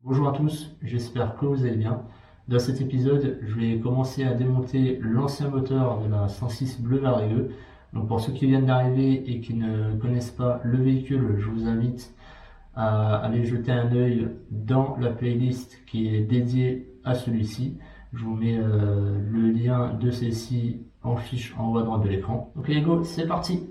Bonjour à tous, j'espère que vous allez bien. Dans cet épisode, je vais commencer à démonter l'ancien moteur de la 106 Bleu Varieux. Donc pour ceux qui viennent d'arriver et qui ne connaissent pas le véhicule, je vous invite à aller jeter un œil dans la playlist qui est dédiée à celui-ci. Je vous mets le lien de celle-ci en fiche en haut à droite de l'écran. Donc les go, c'est parti!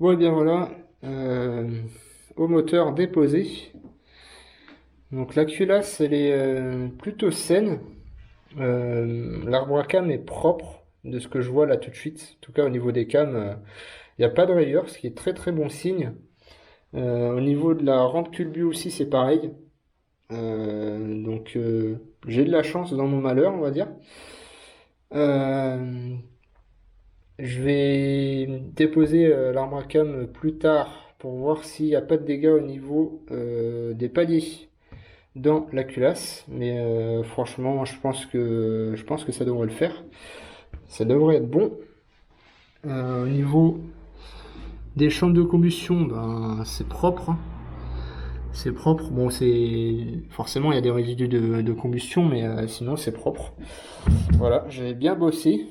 Bon, et bien voilà, au moteur déposé. Donc la culasse, elle est plutôt saine. L'arbre à cam est propre de ce que je vois là tout de suite. En tout cas, au niveau des cams, il n'y a pas de rayures, ce qui est très très bon signe. Au niveau de la rampe culbut aussi, c'est pareil. Donc j'ai de la chance dans mon malheur, on va dire. Euh, je vais déposer l'arbre à cam plus tard pour voir s'il n'y a pas de dégâts au niveau des paliers dans la culasse. Mais franchement, je pense que ça devrait le faire. Ça devrait être bon. Au niveau des chambres de combustion, ben, c'est propre, hein. C'est propre. Bon, forcément il y a des résidus de combustion, mais sinon c'est propre. Voilà, j'avais bien bossé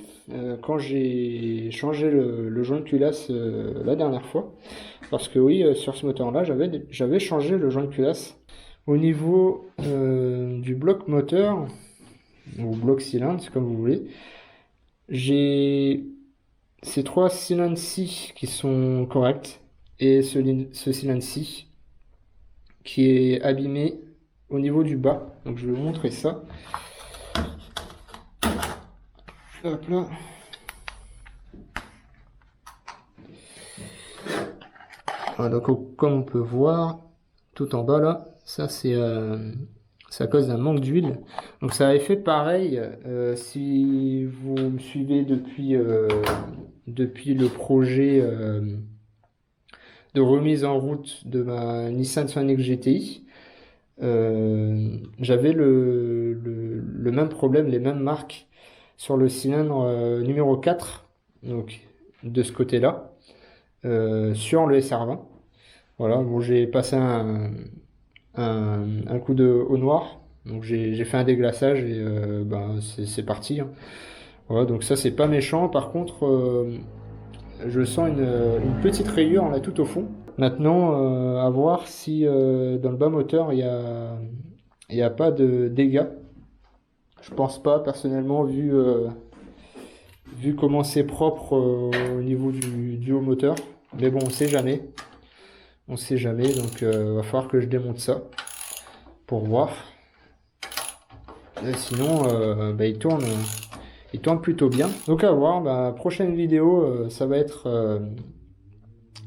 quand j'ai changé le joint de culasse la dernière fois, parce que oui, sur ce moteur-là, j'avais changé le joint de culasse. Au niveau du bloc moteur ou bloc cylindre, c'est comme vous voulez, j'ai ces 3 cylindres-ci qui sont corrects et ce cylindre-ci qui est abîmé au niveau du bas. Donc je vais vous montrer ça. Hop là. Voilà, donc comme on peut voir, tout en bas là, ça c'est à cause d'un manque d'huile. Donc ça avait fait pareil si vous me suivez depuis le projet de remise en route de ma Nissan Sonic GTI. J'avais le même problème, les mêmes marques sur le cylindre numéro 4, donc de ce côté-là, sur le SR20. Voilà, bon, j'ai passé un coup de au noir, donc j'ai fait un déglaçage et ben, c'est parti, hein. Voilà, donc ça c'est pas méchant. Par contre, je sens une petite rayure là tout au fond. Maintenant, à voir si dans le bas moteur il y a pas de dégâts. Je pense pas personnellement vu comment c'est propre au niveau du haut moteur. Mais bon, on sait jamais. On sait jamais, donc va falloir que je démonte ça pour voir. Et sinon, bah, il tourne plutôt bien. Donc à voir, bah, prochaine vidéo, ça va être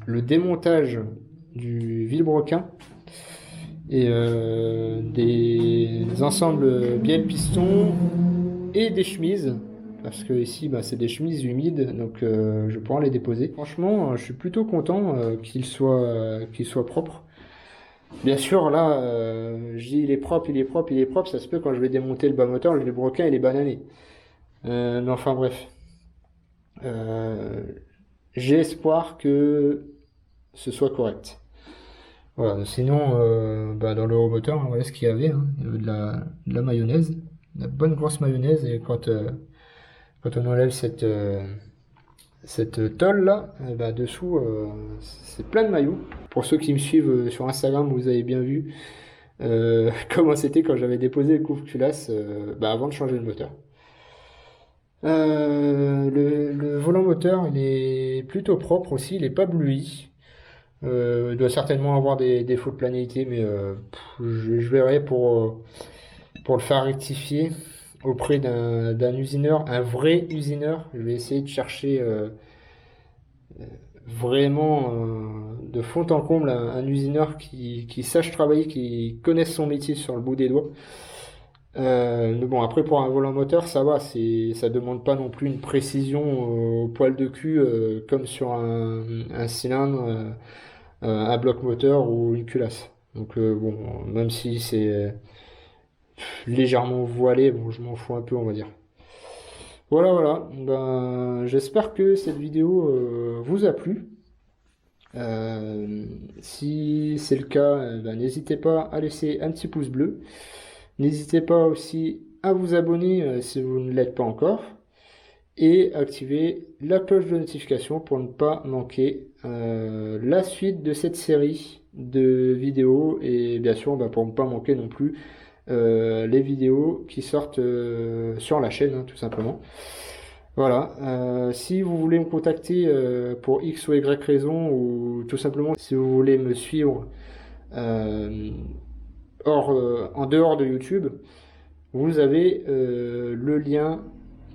le démontage du vilebrequin et des ensembles bielle piston et des chemises. Parce que ici, bah, c'est des chemises humides, donc je pourrais les déposer. Franchement, je suis plutôt content qu'il soit propre. Bien sûr, là, je dis il est propre, il est propre, il est propre. Ça se peut quand je vais démonter le bas moteur, le vilebrequin il est banané. Mais enfin bref, j'ai espoir que ce soit correct. Voilà. Sinon, bah, dans le haut moteur, hein, voilà ce qu'il y avait, hein. Il y avait de la mayonnaise, de la bonne grosse mayonnaise, et quand on enlève cette tôle là, bah, dessous c'est plein de maillots. Pour ceux qui me suivent sur Instagram, vous avez bien vu comment c'était quand j'avais déposé le couvre-culasse bah, avant de changer le moteur. Le volant moteur il est plutôt propre aussi, il est pas bleuit. Il doit certainement avoir des défauts de planéité, mais je verrai pour le faire rectifier auprès d'un usineur, un vrai usineur. Je vais essayer de chercher vraiment de fond en comble un usineur qui sache travailler, qui connaisse son métier sur le bout des doigts. Mais bon, après pour un volant moteur, ça va, ça demande pas non plus une précision au poil de cul comme sur un cylindre, un bloc moteur ou une culasse. Donc bon, même si c'est légèrement voilé, bon, je m'en fous un peu, on va dire. Voilà, voilà. Ben, j'espère que cette vidéo vous a plu. Si c'est le cas, ben, n'hésitez pas à laisser un petit pouce bleu. N'hésitez pas aussi à vous abonner si vous ne l'êtes pas encore. Et activer la cloche de notification pour ne pas manquer la suite de cette série de vidéos. Et bien sûr, ben, pour ne pas manquer non plus les vidéos qui sortent sur la chaîne, hein, tout simplement. Voilà. Si vous voulez me contacter pour X ou Y raison, ou tout simplement si vous voulez me suivre euh, en dehors de YouTube, vous avez le lien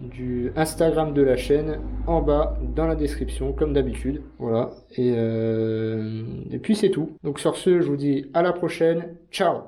du Instagram de la chaîne en bas dans la description, comme d'habitude. Voilà. Et puis c'est tout. Donc sur ce, je vous dis à la prochaine. Ciao!